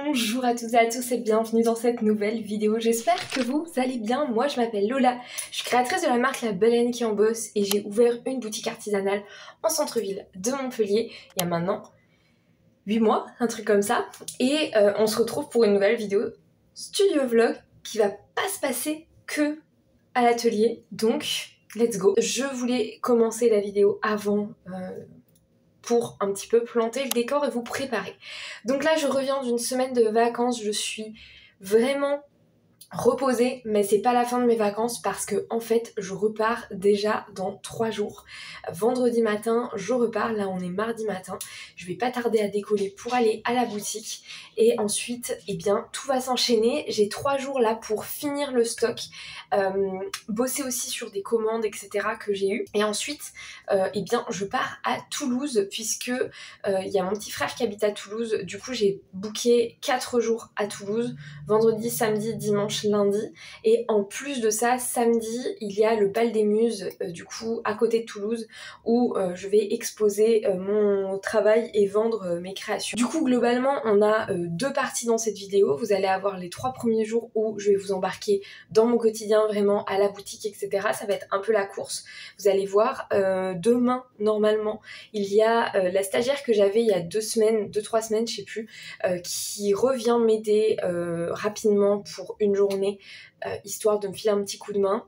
Bonjour à toutes et à tous et bienvenue dans cette nouvelle vidéo. J'espère que vous allez bien. Moi je m'appelle Lola, je suis créatrice de la marque La Belle Laine qui en bosse et j'ai ouvert une boutique artisanale en centre-ville de Montpellier il y a maintenant 8 mois, un truc comme ça. Et on se retrouve pour une nouvelle vidéo studio vlog qui va pas se passer que à l'atelier. Donc let's go. Je voulais commencer la vidéo avant pour un petit peu planter le décor et vous préparer. Donc là je reviens d'une semaine de vacances, je suis vraiment reposée, mais c'est pas la fin de mes vacances parce que en fait je repars déjà dans 3 jours. Vendredi matin je repars, là on est mardi matin, je vais pas tarder à décoller pour aller à la boutique et ensuite eh bien tout va s'enchaîner. J'ai 3 jours là pour finir le stock, bosser aussi sur des commandes etc que j'ai eues et ensuite eh bien je pars à Toulouse puisque il y a mon petit frère qui habite à Toulouse. Du coup j'ai booké 4 jours à Toulouse, vendredi, samedi, dimanche, lundi, et en plus de ça samedi il y a le bal des muses du coup à côté de Toulouse où je vais exposer mon travail et vendre mes créations. Du coup globalement on a 2 parties dans cette vidéo. Vous allez avoir les 3 premiers jours où je vais vous embarquer dans mon quotidien vraiment à la boutique etc. Ça va être un peu la course. Vous allez voir demain normalement il y a la stagiaire que j'avais il y a 2-3 semaines je sais plus, qui revient m'aider rapidement pour une journée histoire de me filer un petit coup de main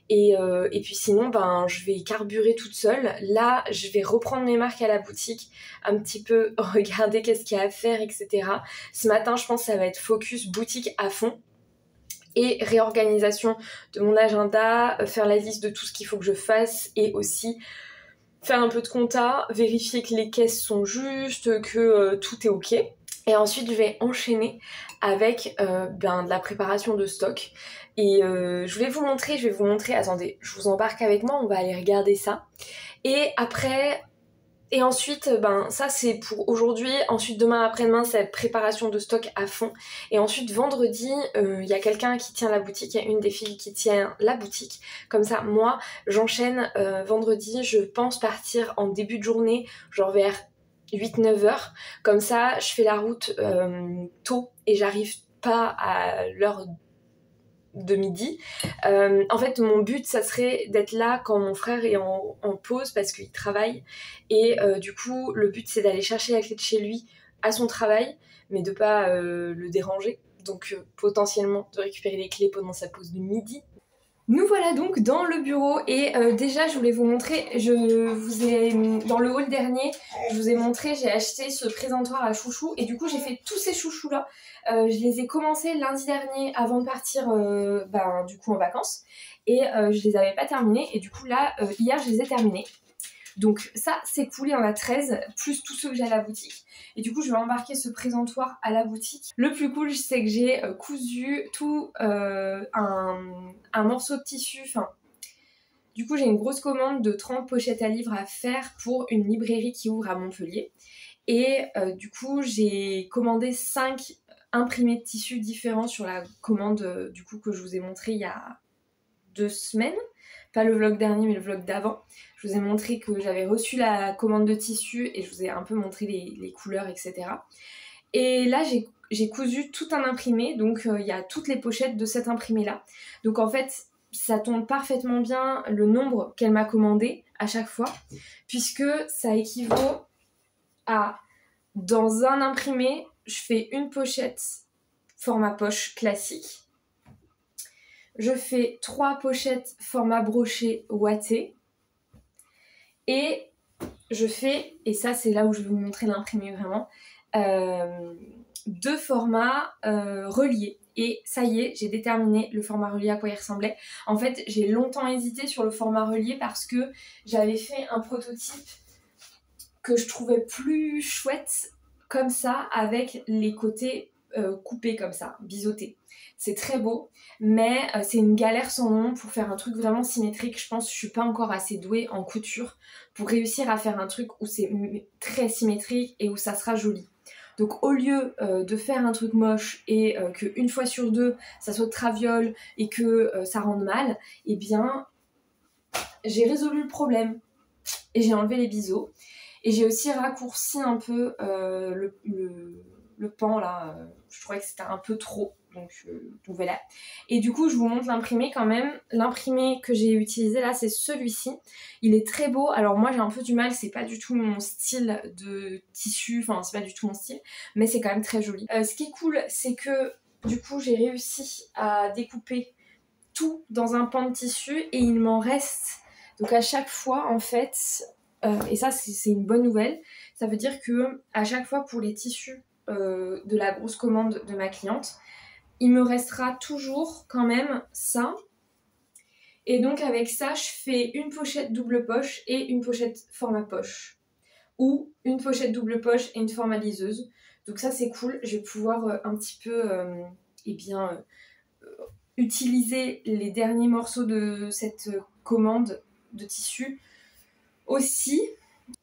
et puis sinon ben je vais carburer toute seule. Là je vais reprendre mes marques à la boutique, un petit peu regarder qu'est-ce qu'il y a à faire etc. Ce matin je pense que ça va être focus boutique à fond et réorganisation de mon agenda, faire la liste de tout ce qu'il faut que je fasse et aussi faire un peu de compta, vérifier que les caisses sont justes, que tout est ok. Et ensuite je vais enchaîner avec de la préparation de stock. Et je vais vous montrer, attendez, je vous embarque avec moi, on va aller regarder ça. Et après... Et ensuite, ça c'est pour aujourd'hui. Ensuite, demain après-demain, c'est la préparation de stock à fond. Et ensuite, vendredi, il y a quelqu'un qui tient la boutique, il y a une des filles qui tient la boutique. Comme ça, moi, j'enchaîne vendredi. Je pense partir en début de journée, genre vers 8-9 heures. Comme ça, je fais la route tôt et j'arrive pas à l'heure de midi. En fait mon but ça serait d'être là quand mon frère est en pause parce qu'il travaille et du coup le but c'est d'aller chercher la clé de chez lui à son travail mais de pas le déranger, donc potentiellement de récupérer les clés pendant sa pause de midi. Nous voilà donc dans le bureau et déjà je voulais vous montrer, dans le haul dernier, je vous ai montré, j'ai acheté ce présentoir à chouchous et du coup j'ai fait tous ces chouchous là, je les ai commencés lundi dernier avant de partir du coup en vacances et je les avais pas terminés et du coup là hier je les ai terminés. Donc ça c'est cool, il y en a 13, plus tous ceux que j'ai à la boutique. Et du coup je vais embarquer ce présentoir à la boutique. Le plus cool c'est que j'ai cousu tout un morceau de tissu, du coup j'ai une grosse commande de 30 pochettes à livres à faire pour une librairie qui ouvre à Montpellier. Et du coup j'ai commandé 5 imprimés de tissus différents sur la commande du coup que je vous ai montré il y a 2 semaines. Pas le vlog dernier mais le vlog d'avant. Je vous ai montré que j'avais reçu la commande de tissu et je vous ai un peu montré les couleurs etc. Et là j'ai cousu tout un imprimé, donc il y a toutes les pochettes de cet imprimé là. Donc en fait ça tombe parfaitement bien le nombre qu'elle m'a commandé à chaque fois, puisque ça équivaut à, dans un imprimé, je fais une pochette format poche classique. Je fais 3 pochettes format broché ouaté et je fais, et ça c'est là où je vais vous montrer l'imprimé vraiment, 2 formats reliés. Et ça y est, j'ai déterminé le format relié à quoi il ressemblait. En fait, j'ai longtemps hésité sur le format relié parce que j'avais fait un prototype que je trouvais plus chouette comme ça, avec les côtés coupés comme ça, biseautés. C'est très beau, mais c'est une galère sans nom pour faire un truc vraiment symétrique. Je pense que je suis pas encore assez douée en couture pour réussir à faire un truc où c'est très symétrique et où ça sera joli. Donc au lieu de faire un truc moche et qu'une fois sur 2 ça soit de traviole et que ça rende mal, eh bien j'ai résolu le problème et j'ai enlevé les biseaux. Et j'ai aussi raccourci un peu le pan là, je trouvais que c'était un peu trop, donc voilà. Et du coup je vous montre l'imprimé quand même. L'imprimé que j'ai utilisé là c'est celui-ci, il est très beau. Alors moi j'ai un peu du mal, c'est pas du tout mon style de tissu, enfin c'est pas du tout mon style, mais c'est quand même très joli. Ce qui est cool c'est que du coup j'ai réussi à découper tout dans un pan de tissu et il m'en reste, donc à chaque fois en fait, et ça c'est une bonne nouvelle, ça veut dire que à chaque fois pour les tissus de la grosse commande de ma cliente, il me restera toujours quand même ça. Et donc avec ça, je fais une pochette double poche et une pochette format poche. Ou une pochette double poche et une format liseuse. Donc ça c'est cool, je vais pouvoir un petit peu utiliser les derniers morceaux de cette commande de tissu aussi.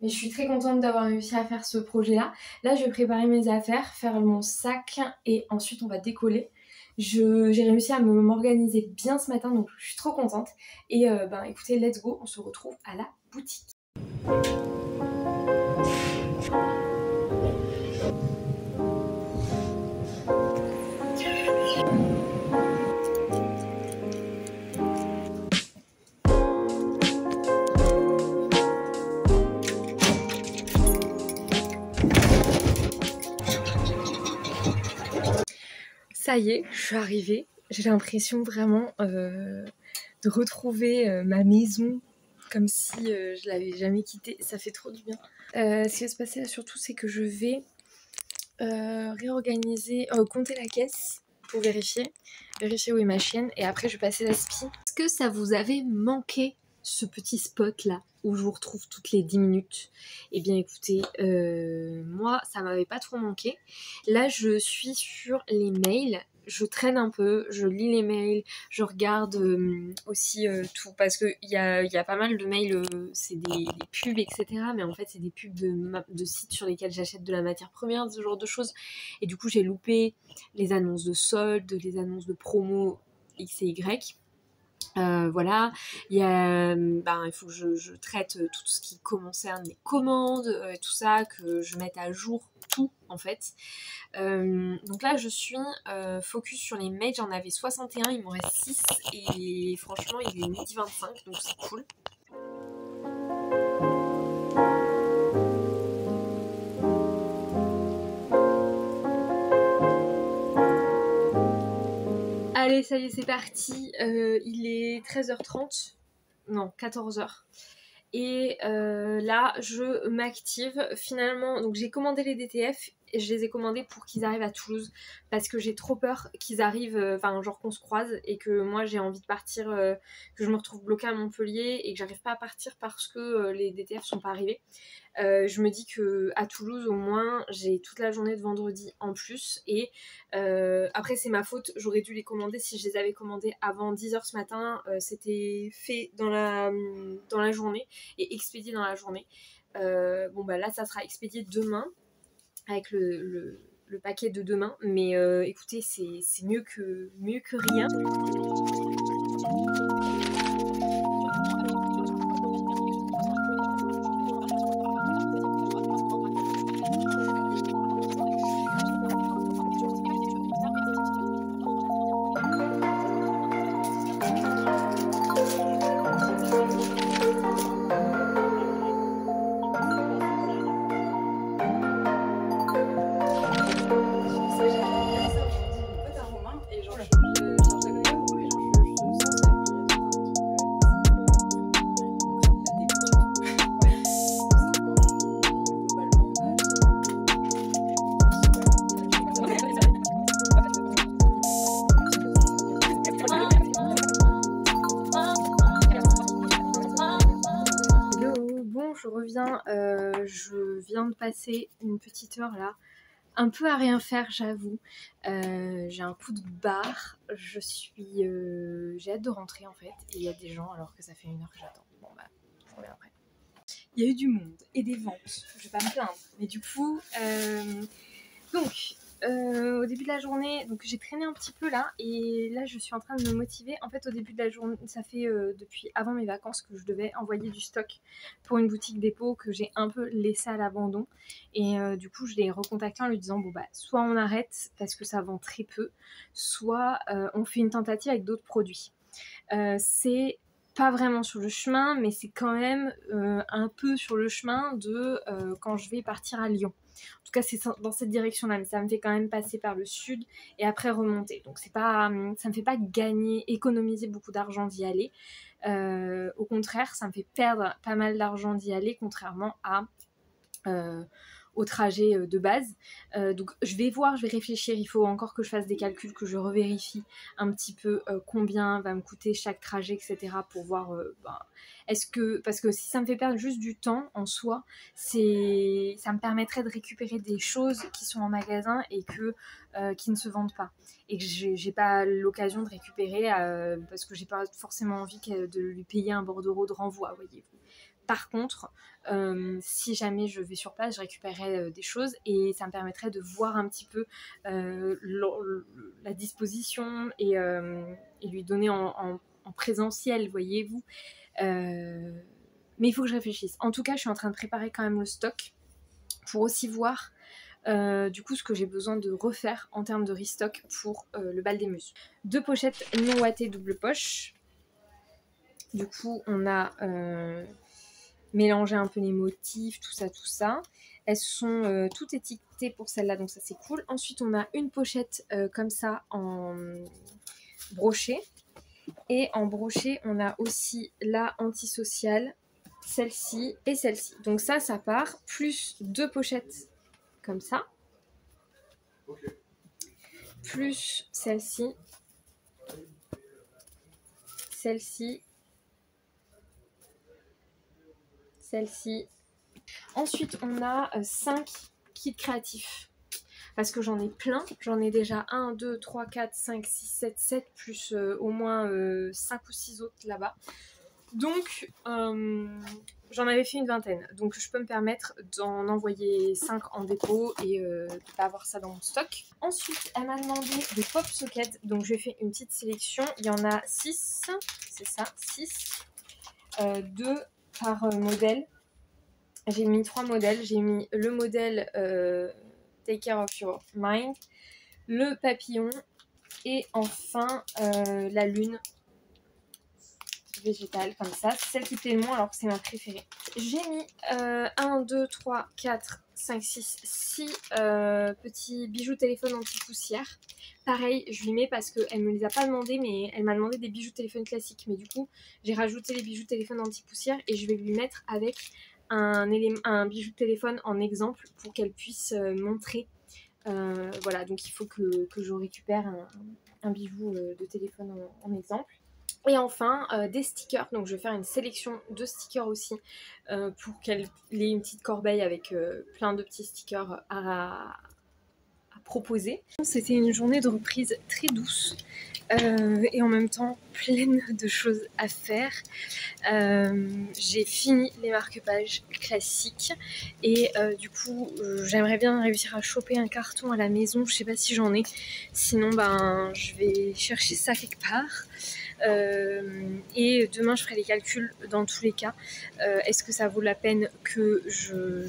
Mais je suis très contente d'avoir réussi à faire ce projet là. Là je vais préparer mes affaires, faire mon sac et ensuite on va décoller. J'ai réussi à m'organiser bien ce matin, donc je suis trop contente. Et écoutez, let's go, on se retrouve à la boutique. Ça y est, je suis arrivée. J'ai l'impression vraiment de retrouver ma maison comme si je l'avais jamais quittée. Ça fait trop du bien. Ce qui va se passer là surtout, c'est que je vais réorganiser, compter la caisse pour vérifier où est ma chienne et après je vais passer l'aspi. Est-ce que ça vous avait manqué ce petit spot là où je vous retrouve toutes les 10 minutes? Eh bien écoutez, moi ça m'avait pas trop manqué. Là je suis sur les mails, je traîne un peu, je lis les mails, je regarde aussi tout, parce qu'il y a pas mal de mails, c'est des pubs etc, mais en fait c'est des pubs de sites sur lesquels j'achète de la matière première, ce genre de choses, et du coup j'ai loupé les annonces de soldes, les annonces de promo X et Y. Voilà, il faut que je traite tout ce qui concerne les commandes, tout ça, que je mette à jour tout en fait. Donc là je suis focus sur les mails, j'en avais 61, il m'en reste 6 et franchement il est midi 25 donc c'est cool. Allez, ça y est, c'est parti. Il est 13h30. Non, 14h. Et là, je m'active finalement. Donc j'ai commandé les DTF et je les ai commandés pour qu'ils arrivent à Toulouse parce que j'ai trop peur qu'ils arrivent, genre qu'on se croise et que moi j'ai envie de partir, que je me retrouve bloquée à Montpellier et que j'arrive pas à partir parce que les DTF sont pas arrivés. Je me dis que à Toulouse au moins j'ai toute la journée de vendredi en plus et après c'est ma faute, j'aurais dû les commander si je les avais commandés avant 10h ce matin, c'était fait dans la journée et expédié dans la journée. Là ça sera expédié demain avec le paquet de demain, mais écoutez c'est mieux que rien. Je reviens, je viens de passer une petite heure là, un peu à rien faire j'avoue, j'ai un coup de barre, j'ai hâte de rentrer en fait, et il y a des gens alors que ça fait 1 heure que j'attends, bon bah je reviens après. Il y a eu du monde et des ventes, je vais pas me plaindre, mais du coup, au début de la journée, donc j'ai traîné un petit peu là, et là je suis en train de me motiver. En fait, au début de la journée, ça fait depuis avant mes vacances que je devais envoyer du stock pour une boutique dépôt que j'ai un peu laissé à l'abandon. Et du coup, je l'ai recontacté en lui disant bon bah soit on arrête parce que ça vend très peu, soit on fait une tentative avec d'autres produits. C'est pas vraiment sur le chemin, mais c'est quand même un peu sur le chemin de quand je vais partir à Lyon. En tout cas, c'est dans cette direction-là, mais ça me fait quand même passer par le sud et après remonter. Donc c'est pas, ça me fait pas gagner, économiser beaucoup d'argent d'y aller. Au contraire, ça me fait perdre pas mal d'argent d'y aller, contrairement à au trajet de base. Donc je vais voir, je vais réfléchir, il faut encore que je fasse des calculs, que je revérifie un petit peu combien va me coûter chaque trajet, etc. pour voir est-ce que, parce que si ça me fait perdre juste du temps en soi, ça me permettrait de récupérer des choses qui sont en magasin et qui ne se vendent pas et que j'ai pas l'occasion de récupérer parce que j'ai pas forcément envie de lui payer un bordereau de renvoi, voyez-vous. Par contre, si jamais je vais sur place, je récupérerai des choses et ça me permettrait de voir un petit peu la disposition et lui donner en présentiel, voyez-vous. Mais il faut que je réfléchisse. En tout cas, je suis en train de préparer quand même le stock pour aussi voir du coup ce que j'ai besoin de refaire en termes de restock pour le bal des muses. 2 pochettes non ouatées double poche. Du coup, on a mélanger un peu les motifs, tout ça. Elles sont toutes étiquetées pour celle-là, donc ça c'est cool. Ensuite, on a une pochette comme ça en brochet. Et en brochet, on a aussi la antisociale, celle-ci et celle-ci. Donc ça part, plus 2 pochettes comme ça. Plus celle-ci. Celle-ci. Celle-ci. Ensuite, on a 5 kits créatifs. Parce que j'en ai plein. J'en ai déjà 1, 2, 3, 4, 5, 6, 7, 7, plus au moins 5 ou 6 autres là-bas. Donc, j'en avais fait une vingtaine. Donc, je peux me permettre d'en envoyer 5 en dépôt et de ne pas avoir ça dans mon stock. Ensuite, elle m'a demandé des pop sockets. Donc, j'ai fait une petite sélection. Il y en a 6. C'est ça, 6. 2 par modèle. J'ai mis 3 modèles. J'ai mis le modèle Take Care of Your Mind, le papillon et enfin la lune végétale comme ça. C'est celle qui plaît le moins alors que c'est ma préférée. J'ai mis 1, 2, 3, 4, 5, 6, 6 petits bijoux téléphone anti-poussière. Pareil, je lui mets parce qu'elle ne me les a pas demandé, mais elle m'a demandé des bijoux téléphone classiques. Mais du coup, j'ai rajouté les bijoux téléphone anti-poussière et je vais lui mettre avec un bijou téléphone en exemple pour qu'elle puisse montrer. Voilà, donc il faut que je récupère un bijou de téléphone en exemple. Et enfin, des stickers. Donc je vais faire une sélection de stickers aussi pour qu'elle ait une petite corbeille avec plein de petits stickers à proposer. C'était une journée de reprise très douce et en même temps pleine de choses à faire. J'ai fini les marque-pages classiques et du coup j'aimerais bien réussir à choper un carton à la maison. Je sais pas si j'en ai, sinon je vais chercher ça quelque part. Et demain je ferai les calculs dans tous les cas. Est-ce que ça vaut la peine que je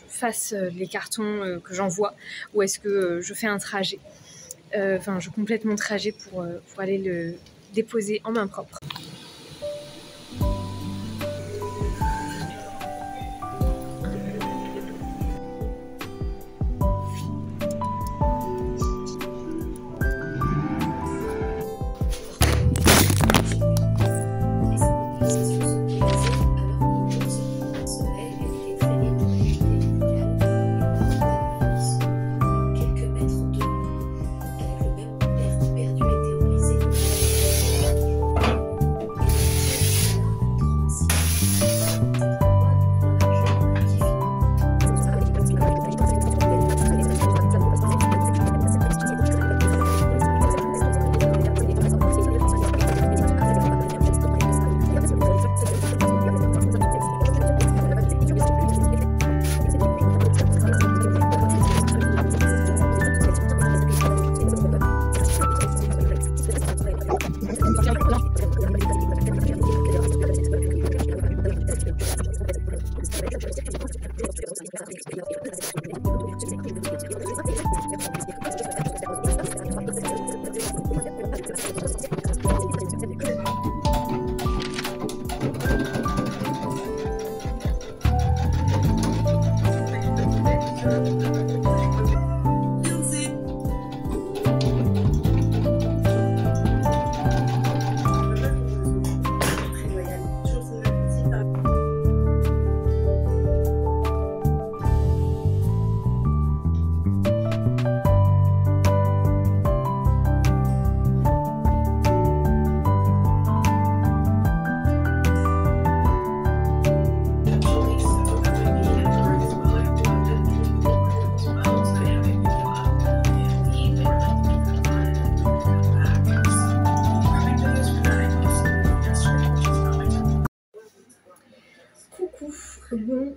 fasse les cartons que j'envoie ou est-ce que je fais un trajet, je complète mon trajet pour aller le déposer en main propre.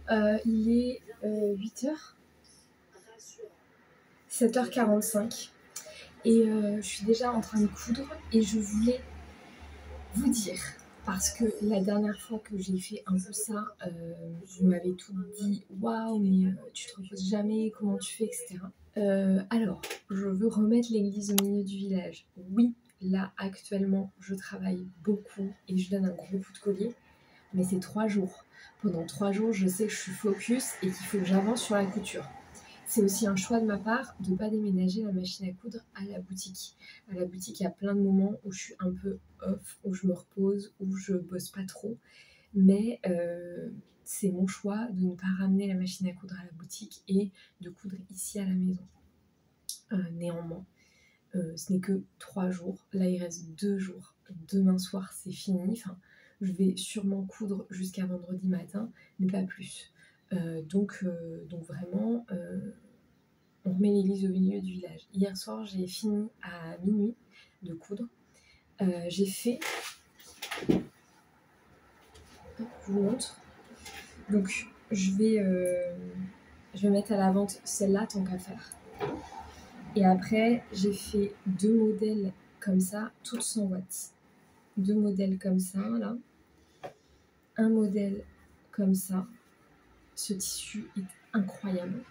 Il est 8h, 7h45 et je suis déjà en train de coudre et je voulais vous dire, parce que la dernière fois que j'ai fait un peu ça, vous m'avez tout dit, waouh, mais tu te reposes jamais, comment tu fais, etc. Alors, je veux remettre l'église au milieu du village. Oui, là actuellement, je travaille beaucoup et je donne un gros coup de collier, mais c'est 3 jours. Pendant 3 jours, je sais que je suis focus et qu'il faut que j'avance sur la couture. C'est aussi un choix de ma part de ne pas déménager la machine à coudre à la boutique. À la boutique, il y a plein de moments où je suis un peu off, où je me repose, où je bosse pas trop. Mais c'est mon choix de ne pas ramener la machine à coudre à la boutique et de coudre ici à la maison. Néanmoins, ce n'est que 3 jours. Là, il reste 2 jours. Demain soir, c'est fini. Enfin, je vais sûrement coudre jusqu'à vendredi matin, mais pas plus. Donc vraiment, on remet l'église au milieu du village. Hier soir, j'ai fini à minuit de coudre. J'ai fait... Je vous montre. Donc, je vais mettre à la vente celle-là, tant qu'à faire. Et après, j'ai fait 2 modèles comme ça, toutes 100 watts. 2 modèles comme ça, là. Un modèle comme ça. Ce tissu est incroyable.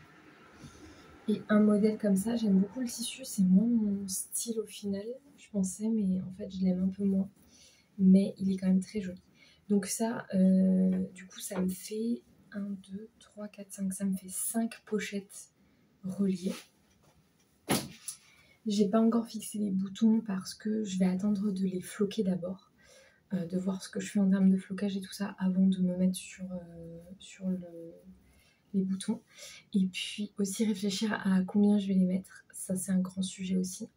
Et un modèle comme ça, j'aime beaucoup le tissu, c'est moins mon style au final, je pensais, mais en fait je l'aime un peu moins. Mais il est quand même très joli. Donc ça, du coup ça me fait 1, 2, 3, 4, 5, ça me fait 5 pochettes reliées. J'ai pas encore fixé les boutons parce que je vais attendre de les floquer d'abord. De voir ce que je fais en termes de flocage et tout ça avant de me mettre sur les boutons, et puis aussi réfléchir à combien je vais les mettre, ça c'est un grand sujet aussi.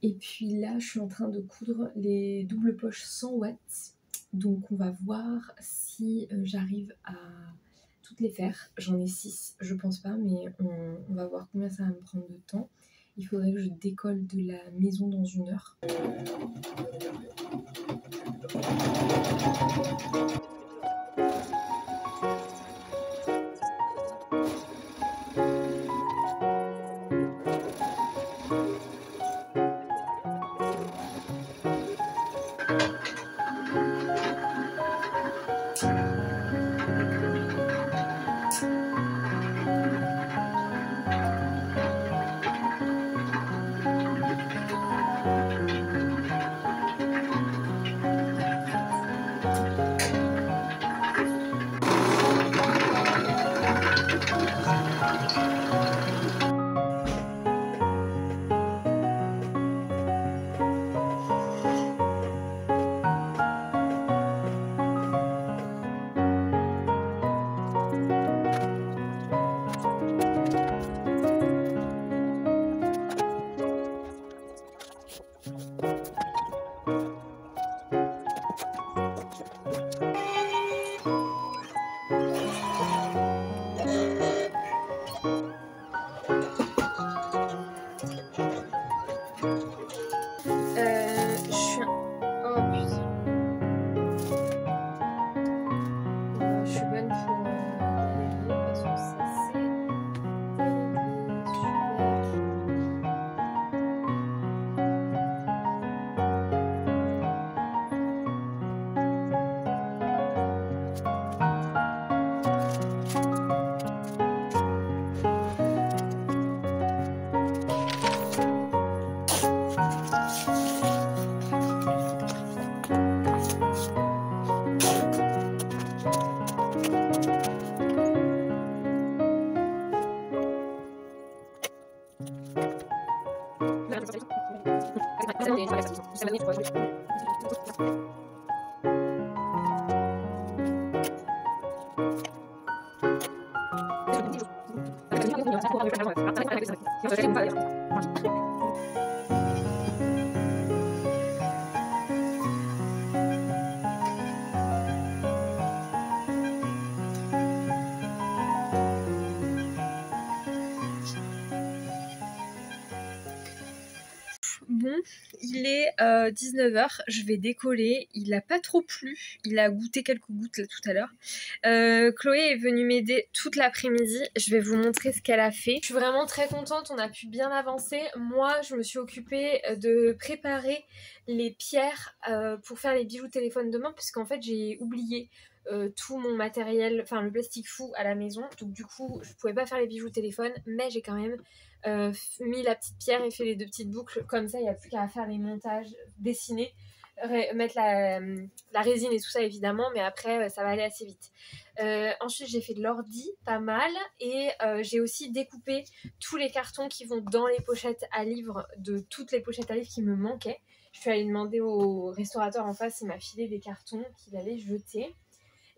Et puis là je suis en train de coudre les doubles poches 100 watts, donc on va voir si j'arrive à toutes les faire. J'en ai 6, je pense pas, mais on va voir combien ça va me prendre de temps. Il faudrait que je décolle de la maison dans 1 heure. Je suis bonne pour galérer parce que ça c'est Bon, il est 19h, je vais décoller, il a pas trop plu, il a goûté quelques gouttes là tout à l'heure. Chloé est venue m'aider toute l'après-midi, je vais vous montrer ce qu'elle a fait. Je suis vraiment très contente, on a pu bien avancer. Moi, je me suis occupée de préparer les pierres pour faire les bijoux téléphone demain, puisqu'en fait j'ai oublié tout mon matériel, enfin le plastique fou à la maison, donc du coup je pouvais pas faire les bijoux téléphone, mais j'ai quand même mis la petite pierre et fait les 2 petites boucles, comme ça il n'y a plus qu'à faire les montages, dessiner, mettre la résine et tout ça évidemment, mais après ça va aller assez vite. Ensuite j'ai fait de l'ordi, pas mal, et j'ai aussi découpé tous les cartons qui vont dans les pochettes à livres, de toutes les pochettes à livres qui me manquaient. Je suis allée demander au restaurateur en face, il m'a filé des cartons qu'il allait jeter.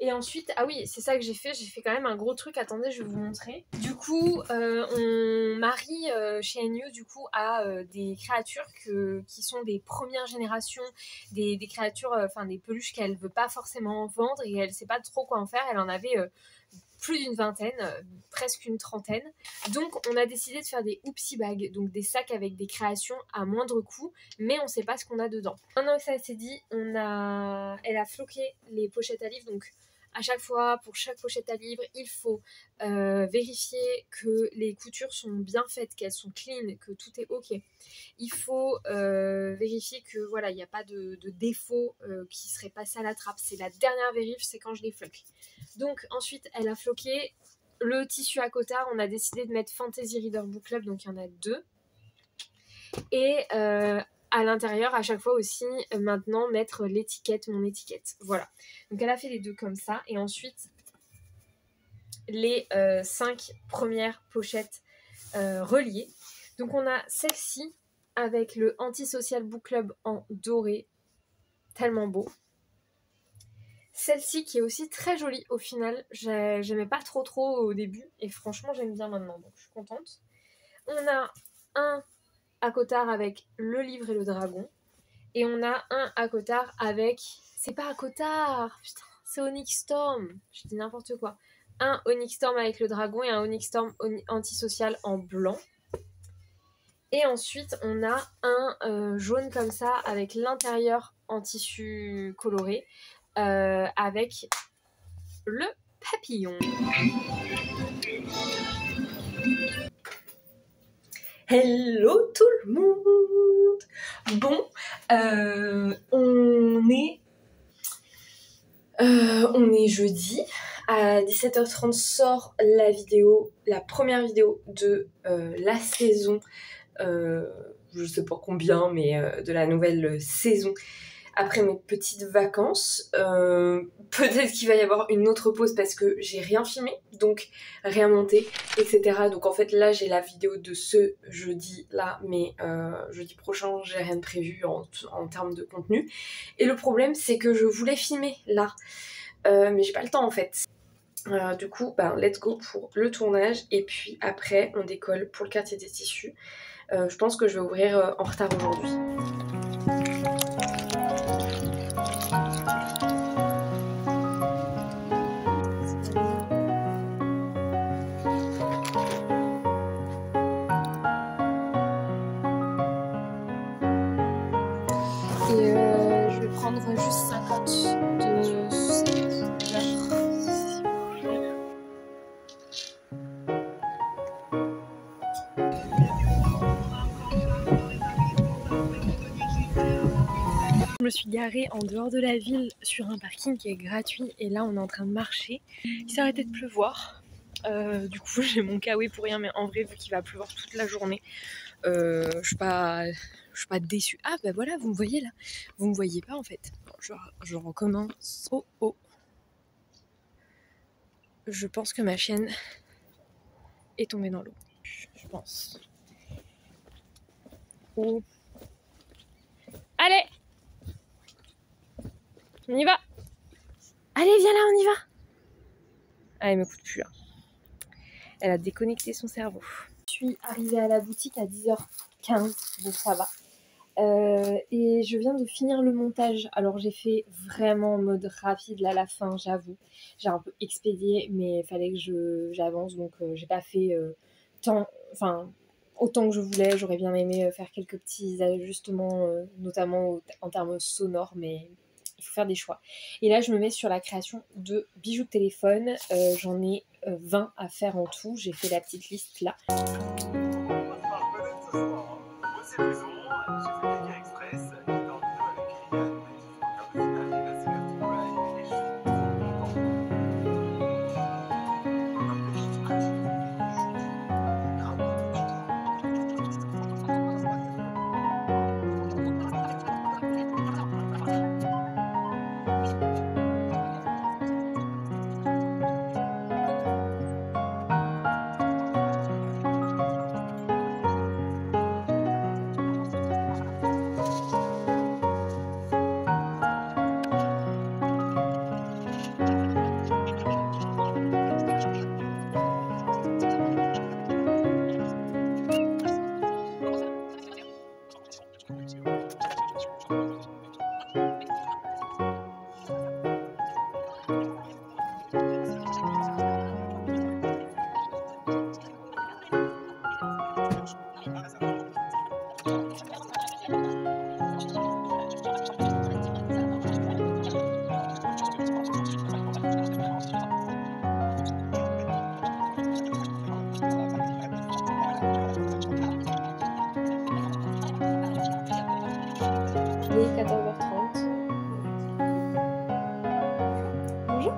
Et ensuite, ah oui, c'est ça que j'ai fait quand même un gros truc, attendez, je vais vous montrer. Du coup, on marie chez NU, du coup, à des créatures qui sont des premières générations, des créatures, enfin des peluches qu'elle veut pas forcément vendre et elle sait pas trop quoi en faire. Elle en avait plus d'une vingtaine, presque une trentaine. Donc on a décidé de faire des oopsie bags, donc des sacs avec des créations à moindre coût, mais on sait pas ce qu'on a dedans. Maintenant que ça s'est dit, elle a floqué les pochettes à livres, donc à chaque fois, pour chaque pochette à livre, il faut vérifier que les coutures sont bien faites, qu'elles sont clean, que tout est ok. Il faut vérifier que voilà, il n'y a pas de défaut qui serait passé à la trappe. C'est la dernière vérif, c'est quand je les floque. Donc ensuite, elle a floqué le tissu à cotard. On a décidé de mettre Fantasy Reader Book Club, donc il y en a 2. Et à l'intérieur, à chaque fois aussi, maintenant, mettre l'étiquette, mon étiquette. Voilà. Donc elle a fait les 2 comme ça. Et ensuite, les 5 premières pochettes reliées. Donc on a celle-ci avec le Antisocial Book Club en doré. Tellement beau. Celle-ci qui est aussi très jolie au final. J'aimais pas trop au début. Et franchement, j'aime bien maintenant. Donc je suis contente. On a un à cotard avec le livre et le dragon. Et on a un à cotard avec... C'est pas à cotard, putain, c'est Onyx Storm. Je dis n'importe quoi. Un Onyx Storm avec le dragon et un Onyx Storm antisocial en blanc. Et ensuite, on a un jaune comme ça avec l'intérieur en tissu coloré avec le papillon. Hello tout le monde. Bon, on est jeudi. À 17h30 sort la première vidéo de la saison. Je sais pas combien, mais de la nouvelle saison. Après mes petites vacances, peut-être qu'il va y avoir une autre pause parce que j'ai rien filmé, donc rien monté, etc. Donc en fait là j'ai la vidéo de ce jeudi là, mais jeudi prochain j'ai rien de prévu en termes de contenu. Et le problème c'est que je voulais filmer là, mais j'ai pas le temps en fait. Du coup, let's go pour le tournage et puis après on décolle pour le quartier des tissus. Je pense que je vais ouvrir en retard aujourd'hui. Et je vais prendre juste 50 de ces couleurs. Je me suis garée en dehors de la ville sur un parking qui est gratuit et là on est en train de marcher. Il s'est arrêté de pleuvoir. Du coup j'ai mon kawaii pour rien, mais en vrai vu qu'il va pleuvoir toute la journée, je suis pas déçue. Ah bah voilà, vous me voyez là. Vous me voyez pas en fait. Bon, je recommence. Oh. Je pense que ma chienne est tombée dans l'eau. Je pense. Oh. Allez! On y va! Allez, viens là, on y va! Ah, elle m'écoute plus là. Elle a déconnecté son cerveau. Je suis arrivée à la boutique à 10h15, donc ça va. Et je viens de finir le montage. Alors j'ai fait vraiment en mode rapide là à la fin, j'avoue. J'ai un peu expédié, mais il fallait que j'avance, donc j'ai pas fait autant que je voulais. J'aurais bien aimé faire quelques petits ajustements, notamment en termes sonores, mais il faut faire des choix. Et là, je me mets sur la création de bijoux de téléphone. J'en ai 20 à faire en tout. J'ai fait la petite liste là. Il est 14h30. Bonjour.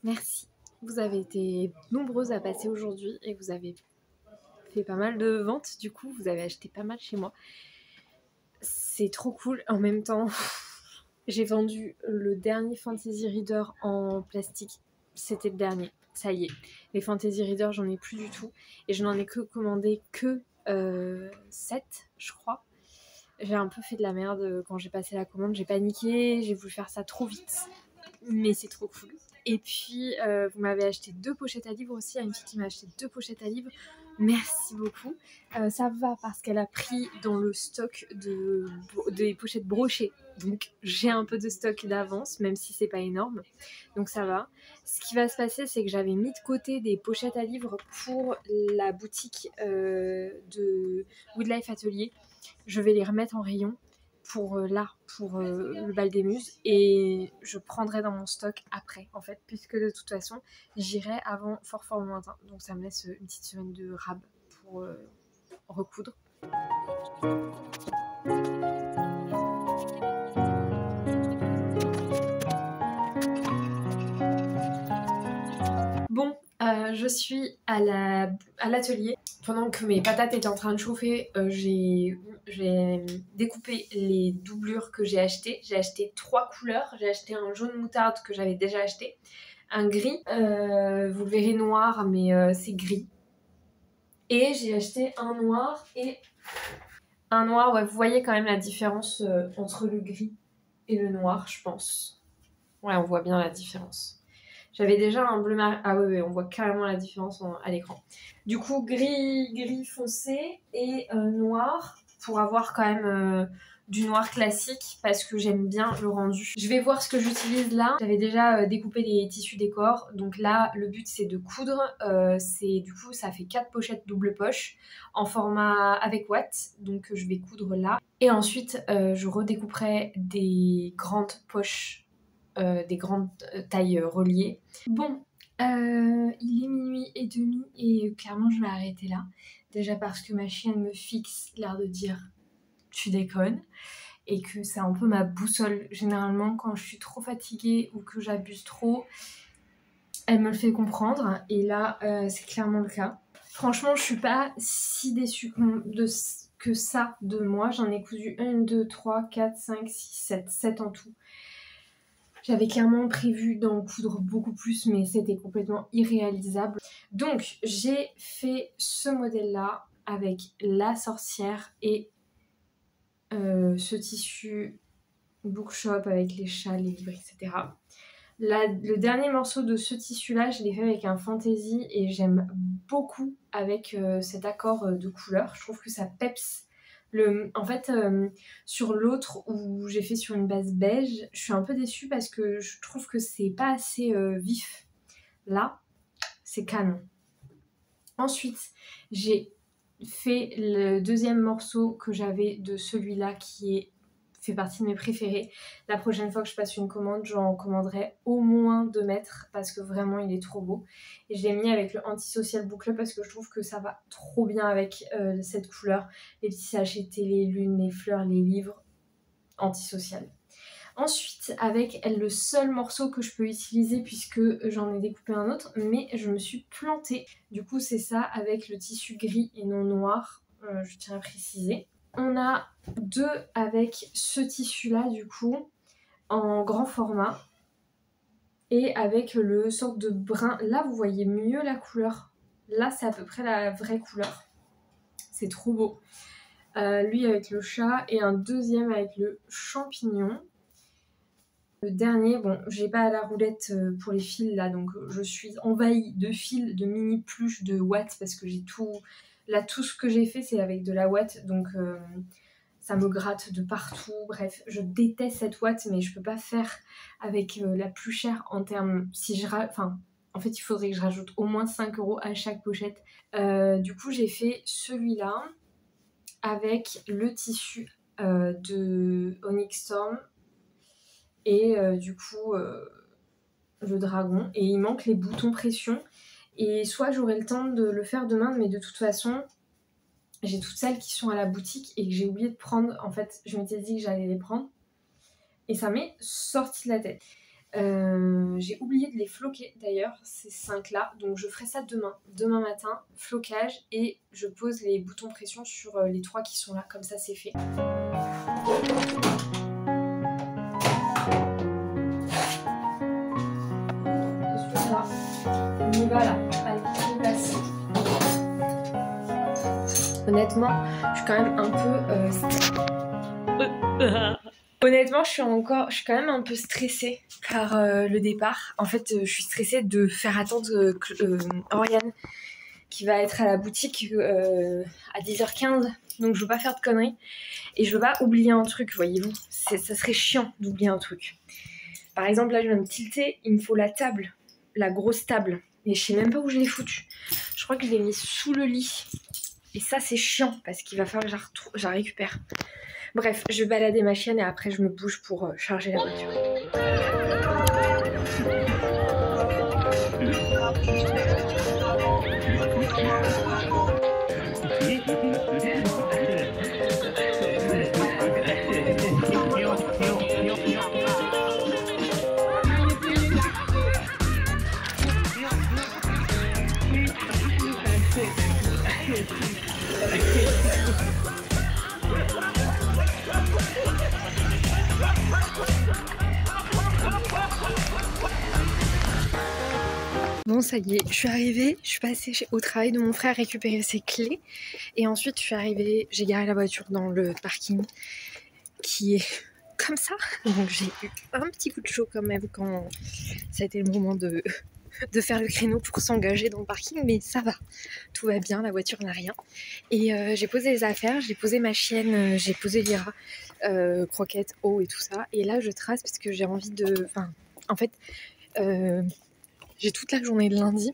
Merci. Vous avez été nombreuses à passer aujourd'hui et vous avez fait pas mal de ventes, du coup vous avez acheté pas mal chez moi. C'est trop cool. En même temps, j'ai vendu le dernier Fantasy Reader en plastique. C'était le dernier, ça y est. Les Fantasy Reader, j'en ai plus du tout. Et je n'en ai que commandé que 7, je crois. J'ai un peu fait de la merde quand j'ai passé la commande. J'ai paniqué, j'ai voulu faire ça trop vite. Mais c'est trop cool. Et puis, vous m'avez acheté 2 pochettes à livres aussi. Il y a une fille qui m'a acheté 2 pochettes à livres. Merci beaucoup. Ça va parce qu'elle a pris dans le stock des pochettes brochées. Donc, j'ai un peu de stock d'avance, même si c'est pas énorme. Donc, ça va. Ce qui va se passer, c'est que j'avais mis de côté des pochettes à livres pour la boutique de Woodlife Atelier. Je vais les remettre en rayon pour le bal des muses, et je prendrai dans mon stock après en fait, puisque de toute façon j'irai avant fort lointain, donc ça me laisse une petite semaine de rab pour recoudre. Bon, je suis à l'atelier. Pendant que mes patates étaient en train de chauffer, j'ai découpé les doublures que j'ai achetées. J'ai acheté 3 couleurs. J'ai acheté un jaune moutarde que j'avais déjà acheté, un gris, vous le verrez noir, mais c'est gris. Et j'ai acheté un noir et un noir. Ouais, vous voyez quand même la différence entre le gris et le noir, je pense. Ouais, on voit bien la différence. J'avais déjà un bleu marine. Ah oui, on voit carrément la différence à l'écran. Du coup, gris foncé et noir pour avoir quand même du noir classique parce que j'aime bien le rendu. Je vais voir ce que j'utilise là. J'avais déjà découpé les tissus décor. Donc là, le but c'est de coudre. Du coup, ça fait 4 pochettes double poche en format avec watt. Donc je vais coudre là. Et ensuite, je redécouperai des grandes poches. Des grandes tailles reliées. Bon, il est minuit et demi et clairement je vais arrêter là. Déjà parce que ma chienne me fixe l'air de dire tu déconnes, et que c'est un peu ma boussole. Généralement quand je suis trop fatiguée ou que j'abuse trop, elle me le fait comprendre, et là c'est clairement le cas. Franchement je suis pas si déçue que ça de moi. J'en ai cousu 1, 2, 3, 4, 5, 6, 7 en tout. J'avais clairement prévu d'en coudre beaucoup plus, mais c'était complètement irréalisable. Donc j'ai fait ce modèle-là avec la sorcière et ce tissu bookshop avec les chats, les livres, etc. Le dernier morceau de ce tissu-là, je l'ai fait avec un fantasy et j'aime beaucoup avec cet accord de couleurs. Je trouve que ça peps. En fait, sur l'autre où j'ai fait sur une base beige, je suis un peu déçue parce que je trouve que c'est pas assez vif. Là, c'est canon. Ensuite, j'ai fait le deuxième morceau que j'avais de celui-là qui fait partie de mes préférés. La prochaine fois que je passe une commande, j'en commanderai au moins 2 mètres parce que vraiment il est trop beau. Et je l'ai mis avec le Antisocial Book Club parce que je trouve que ça va trop bien avec cette couleur. Les petits sachets télé, lunes, les fleurs, les livres, Antisocial. Ensuite, avec le seul morceau que je peux utiliser puisque j'en ai découpé un autre, mais je me suis plantée. Du coup, c'est ça avec le tissu gris et non noir, je tiens à préciser. On a 2 avec ce tissu-là, du coup, en grand format. Et avec le sorte de brun. Là, vous voyez mieux la couleur. Là, c'est à peu près la vraie couleur. C'est trop beau. Lui avec le chat et un deuxième avec le champignon. Le dernier, bon, j'ai pas la roulette pour les fils là, donc je suis envahie de fils, de mini pluches, de watts parce que j'ai tout... Là, tout ce que j'ai fait, c'est avec de la watt, donc ça me gratte de partout. Bref, je déteste cette watt, mais je peux pas faire avec la plus chère en termes... Enfin, en fait, il faudrait que je rajoute au moins 5 € à chaque pochette. Du coup, j'ai fait celui-là avec le tissu de Onyx Storm et du coup le dragon. Et il manque les boutons pression. Et soit j'aurai le temps de le faire demain, mais de toute façon, j'ai toutes celles qui sont à la boutique et que j'ai oublié de prendre. En fait, je m'étais dit que j'allais les prendre. Et ça m'est sorti de la tête. J'ai oublié de les floquer d'ailleurs, ces 5 là, donc je ferai ça demain matin, flocage, et je pose les boutons pression sur les 3 qui sont là, comme ça c'est fait. On y va là, allez, on passe. Honnêtement, je suis quand même un peu... Honnêtement, je suis quand même un peu stressée par le départ. En fait, je suis stressée de faire attendre Oriane, qui va être à la boutique à 10h15. Donc je veux pas faire de conneries. Et je veux pas oublier un truc, voyez-vous. Ça serait chiant d'oublier un truc. Par exemple, là, je viens de tilter, il me faut la table. La grosse table. Et je sais même pas où je l'ai foutue. Je crois que je l'ai mis sous le lit. Et ça, c'est chiant, parce qu'il va falloir que je la récupère. Bref, je vais balader ma chienne et après je me bouge pour charger la voiture. Bon, ça y est, je suis arrivée, je suis passée au travail de mon frère récupérer ses clés. Et ensuite, je suis arrivée, j'ai garé la voiture dans le parking qui est comme ça. Donc j'ai eu un petit coup de chaud quand même quand ça a été le moment de faire le créneau pour s'engager dans le parking. Mais ça va, tout va bien, la voiture n'a rien. Et j'ai posé les affaires, j'ai posé ma chienne, j'ai posé Lyra, croquette, eau et tout ça. Et là, je trace parce que j'ai envie de... Enfin, en fait... j'ai toute la journée de lundi,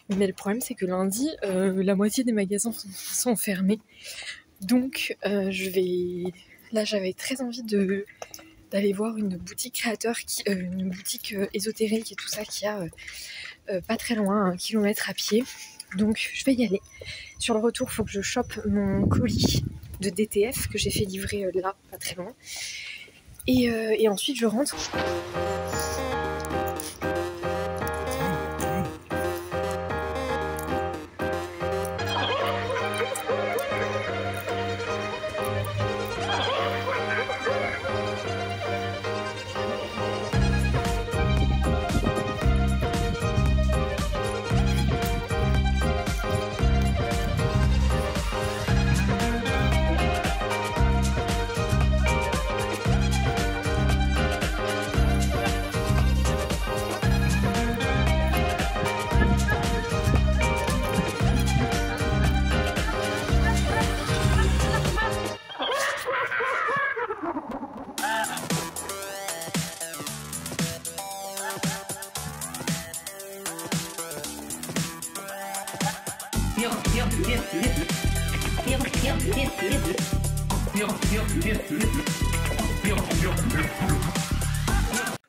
mais le problème c'est que lundi, la moitié des magasins sont fermés. Donc là j'avais très envie d'aller voir une boutique créateur, une boutique ésotérique et tout ça qui a pas très loin, 1 kilomètre à pied. Donc je vais y aller. Sur le retour, il faut que je chope mon colis de DTF que j'ai fait livrer là, pas très loin. Et ensuite je rentre.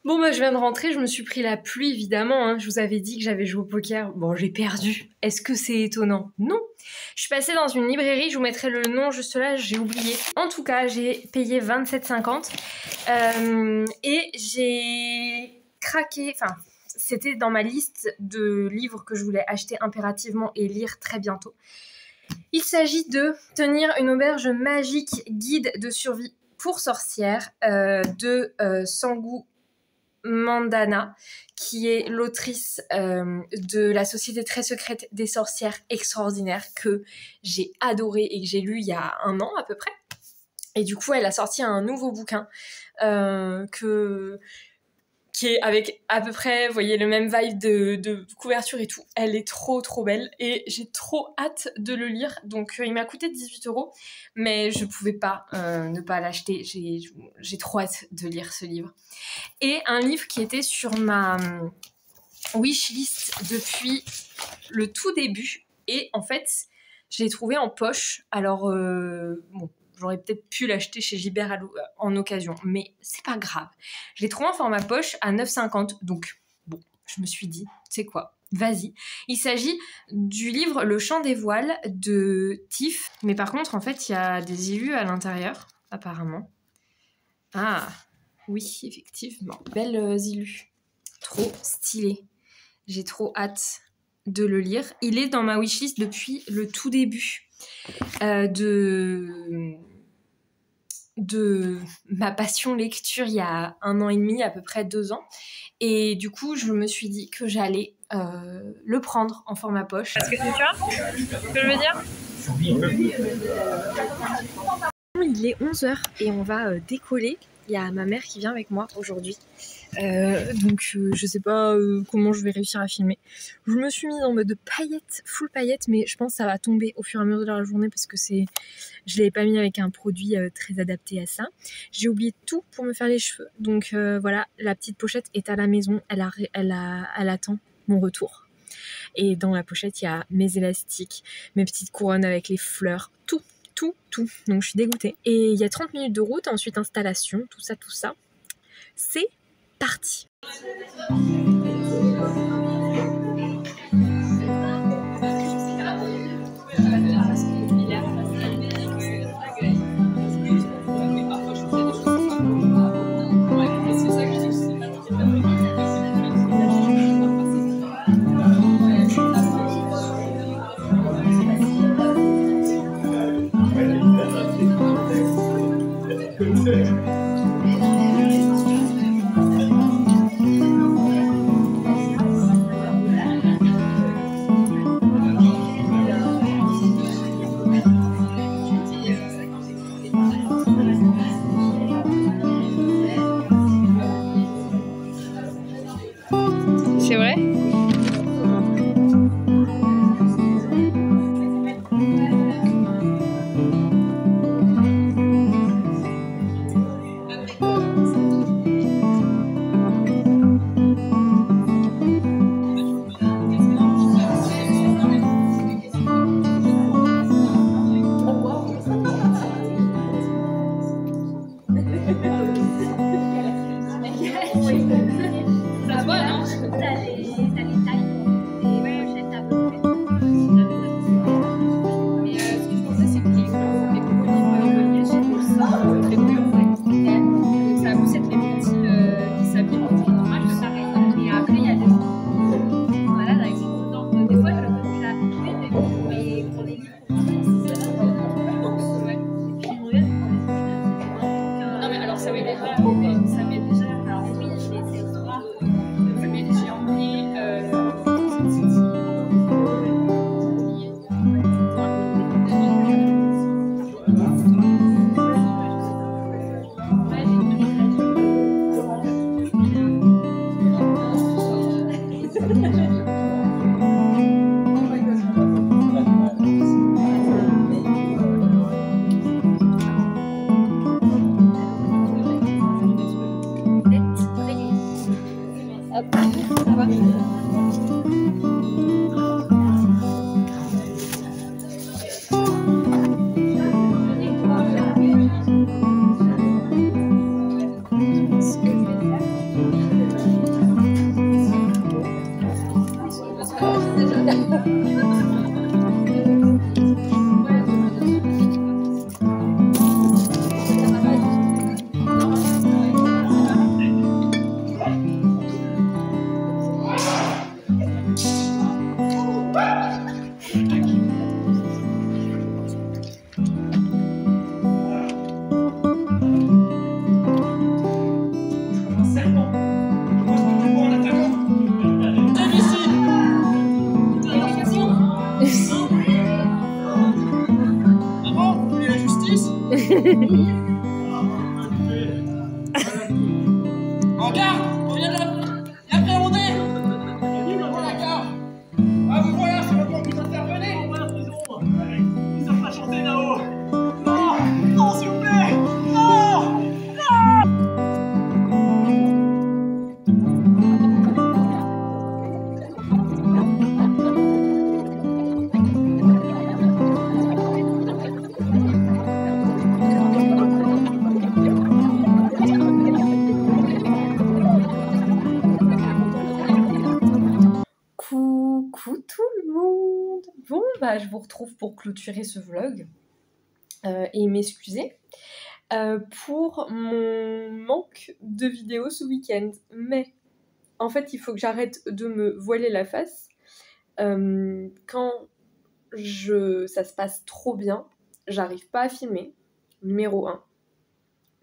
Bon bah je viens de rentrer, je me suis pris la pluie évidemment, hein. Je vous avais dit que j'avais joué au poker, bon j'ai perdu. Est-ce que c'est étonnant? Non. Je suis passée dans une librairie, je vous mettrai le nom juste là, j'ai oublié. En tout cas j'ai payé 27,50 et j'ai craqué, enfin c'était dans ma liste de livres que je voulais acheter impérativement et lire très bientôt. Il s'agit de Tenir une auberge magique, guide de survie pour sorcières de Sangu Mandana, qui est l'autrice de La Société très secrète des sorcières extraordinaires, que j'ai adoré et que j'ai lu il y a 1 an à peu près. Et du coup, elle a sorti un nouveau bouquin qui est avec à peu près, vous voyez, le même vibe de couverture et tout. Elle est trop belle et j'ai trop hâte de le lire. Donc il m'a coûté 18 €, mais je pouvais pas ne pas l'acheter. J'ai trop hâte de lire ce livre. Et un livre qui était sur ma wishlist depuis le tout début. Et en fait, je l'ai trouvé en poche. Alors, bon, j'aurais peut-être pu l'acheter chez Gibert en occasion, mais c'est pas grave. Je l'ai trouvé en format poche à 9,50 €, donc bon, je me suis dit, tu sais quoi, vas-y. Il s'agit du livre Le Chant des voiles de Tiff, mais par contre, en fait, il y a des élus à l'intérieur, apparemment. Ah, oui, effectivement, belles élus. trop stylé. J'ai trop hâte de le lire. Il est dans ma wishlist depuis le tout début de ma passion lecture il y a 1 an et demi, à peu près 2 ans. Et du coup, je me suis dit que j'allais le prendre en format poche. Est-ce que tu vois ce que je veux dire? Il est 11h et on va décoller. Il y a ma mère qui vient avec moi aujourd'hui. Donc je sais pas comment je vais réussir à filmer. Je me suis mise en mode paillettes, full paillettes, mais je pense que ça va tomber au fur et à mesure de la journée parce que je l'avais pas mis avec un produit très adapté à ça. J'ai oublié tout pour me faire les cheveux. Donc voilà, la petite pochette est à la maison, elle attend mon retour. Et dans la pochette, il y a mes élastiques, mes petites couronnes avec les fleurs, tout. Donc je suis dégoûtée. Et il y a 30 minutes de route, ensuite installation, tout ça. C'est parti. C'est vrai? Ça va, non? T'as les tailles. Et ouais, j'ai à peu près. Mais ce que je pensais, c'est que les cocos reliés chez nous, c'est très peu en fait. Ça a plus être les petits qui s'habillent en tout normal, ça s'arrête. Mais après, il y a des gens malades avec des coutons. Des fois, je le fais la mais pour les livres, c'est ça. Ouais. Et puis, non, mais alors, ça met déjà. Ça met déjà. Alors, oui, c'est noir. Ça met des géants. En garde, on vient de l'appréhender. D'accord. Ah, vous voilà, c'est maintenant que vous intervenez. On va en prison. Ils savent pas chanter là-haut. Non, non, s'il vous plaît. Non, Coucou tout le monde. Bon bah je vous retrouve pour clôturer ce vlog et m'excuser pour mon manque de vidéos ce week-end, mais En fait, il faut que j'arrête de me voiler la face. Quand ça se passe trop bien, j'arrive pas à filmer, numéro 1.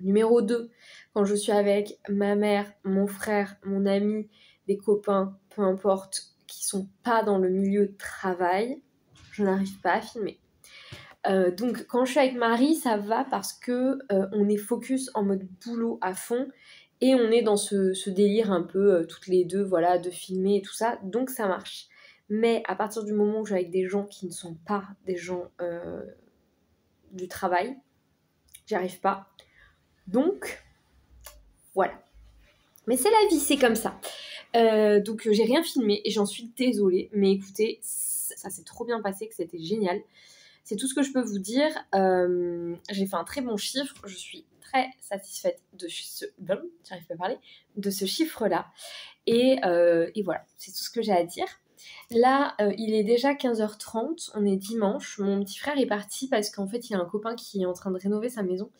Numéro 2, quand je suis avec ma mère, mon frère, mon ami, des copains, peu importe, qui sont pas dans le milieu de travail, je n'arrive pas à filmer. Donc quand je suis avec Marie, ça va parce que on est focus en mode boulot à fond et on est dans ce délire un peu toutes les deux, voilà, de filmer et tout ça, donc ça marche. Mais à partir du moment où je suis avec des gens qui ne sont pas des gens du travail, j'y arrive pas. Donc voilà. Mais c'est la vie, c'est comme ça. Donc j'ai rien filmé et j'en suis désolée. Mais écoutez, ça s'est trop bien passé, que c'était génial. C'est tout ce que je peux vous dire. J'ai fait un très bon chiffre. Je suis très satisfaite de j'arrive pas à parler, de ce chiffre-là. Et voilà, c'est tout ce que j'ai à dire. Là, il est déjà 15h30, on est dimanche. Mon petit frère est parti parce qu'en fait, il y a un copain qui est en train de rénover sa maison.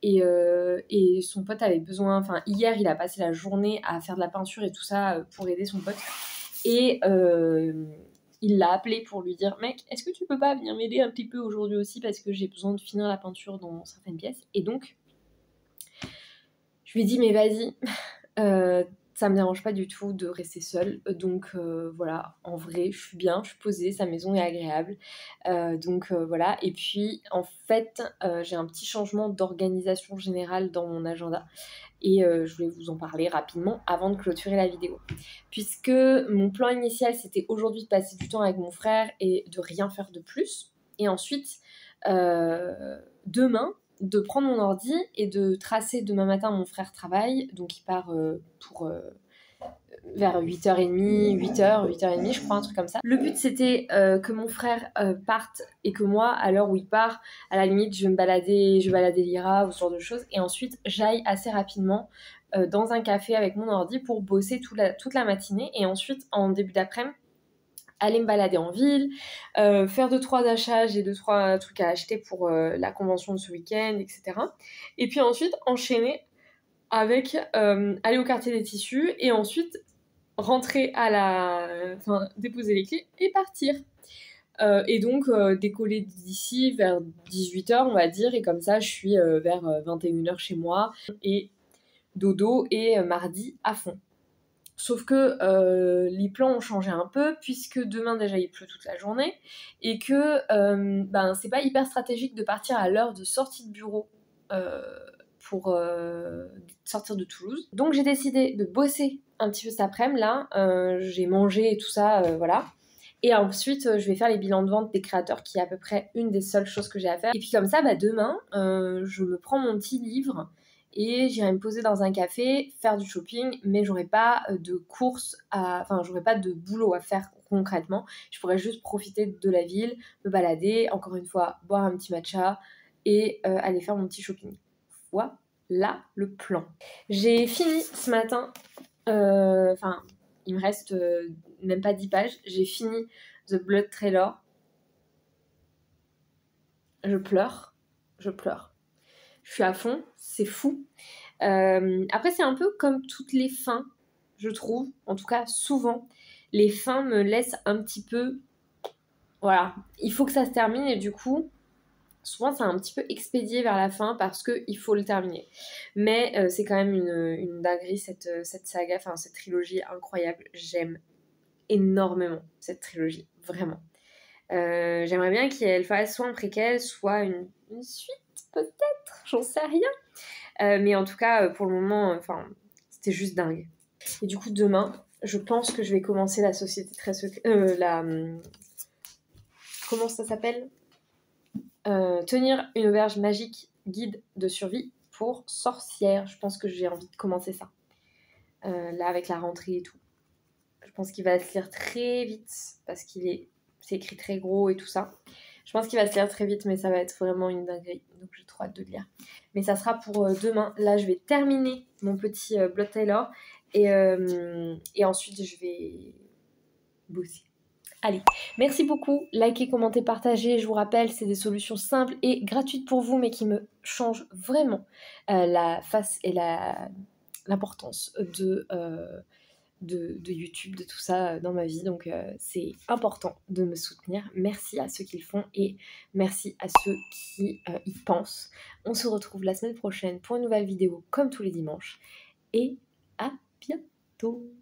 Et son pote avait besoin... Enfin, hier, il a passé la journée à faire de la peinture et tout ça pour aider son pote. Et il l'a appelé pour lui dire « Mec, est-ce que tu peux pas venir m'aider un petit peu aujourd'hui aussi parce que j'ai besoin de finir la peinture dans certaines pièces ?» Et donc, je lui ai dit « Mais vas-y, ça me dérange pas du tout de rester seule. » Donc voilà, en vrai, je suis bien, je suis posée, sa maison est agréable. Donc voilà, et puis en fait, j'ai un petit changement d'organisation générale dans mon agenda. Et je voulais vous en parler rapidement avant de clôturer la vidéo. Puisque mon plan initial, c'était aujourd'hui de passer du temps avec mon frère et de rien faire de plus. Et ensuite, demain, de prendre mon ordi et de tracer demain matin. Mon frère travaille, donc il part vers 8h30, 8h30 je crois, un truc comme ça. Le but c'était que mon frère parte et que moi, à l'heure où il part, à la limite je vais balader l'IRA ou ce genre de choses, et ensuite j'aille assez rapidement dans un café avec mon ordi pour bosser toute la matinée, et ensuite en début d'après-midi aller me balader en ville, faire 2-3 achats, j'ai 2-3 trucs à acheter pour la convention de ce week-end, etc. Et puis ensuite enchaîner avec aller au quartier des tissus et ensuite rentrer déposer les clés et partir. Et donc décoller d'ici vers 18h on va dire, et comme ça je suis vers 21h chez moi et dodo et mardi à fond. Sauf que les plans ont changé un peu puisque demain déjà il pleut toute la journée et que c'est pas hyper stratégique de partir à l'heure de sortie de bureau pour sortir de Toulouse. Donc j'ai décidé de bosser un petit peu cet après-midi là, j'ai mangé et tout ça, voilà. Et ensuite je vais faire les bilans de vente des créateurs, qui est à peu près une des seules choses que j'ai à faire. Et puis comme ça, demain je me prends mon petit livre et j'irai me poser dans un café, faire du shopping, mais j'aurai pas de courses j'aurai pas de boulot à faire concrètement. Je pourrais juste profiter de la ville, me balader, encore une fois, boire un petit matcha et aller faire mon petit shopping. Voilà le plan. J'ai fini ce matin, il me reste même pas 10 pages, j'ai fini The Blood Trailer. Je pleure. Je suis à fond, c'est fou. Après, c'est un peu comme toutes les fins, je trouve. En tout cas, souvent, les fins me laissent un petit peu... Voilà, il faut que ça se termine et du coup, souvent, c'est un petit peu expédié vers la fin parce qu'il faut le terminer. Mais c'est quand même une dinguerie, cette saga, cette trilogie incroyable. J'aime énormément cette trilogie, vraiment. J'aimerais bien qu'elle fasse soit un préquel, soit une suite, peut-être, j'en sais rien. Mais en tout cas, pour le moment, c'était juste dingue. Et du coup, demain, je pense que je vais commencer la société très secrète... Comment ça s'appelle ? Tenir une auberge magique, guide de survie pour sorcières. Je pense que j'ai envie de commencer ça. Là, avec la rentrée et tout. Je pense qu'il va se lire très vite parce c'est écrit très gros et tout ça. Je pense qu'il va se lire très vite, mais ça va être vraiment une dinguerie. Donc j'ai trop hâte de le lire. Mais ça sera pour demain. Là, je vais terminer mon petit Blood Trailer et ensuite je vais bosser. Allez, merci beaucoup. Likez, commentez, partagez. Je vous rappelle, c'est des solutions simples et gratuites pour vous, mais qui me changent vraiment la face et l'importance de YouTube, de tout ça dans ma vie. Donc c'est important de me soutenir. Merci à ceux qui le font et merci à ceux qui y pensent. On se retrouve la semaine prochaine pour une nouvelle vidéo comme tous les dimanches. Et à bientôt!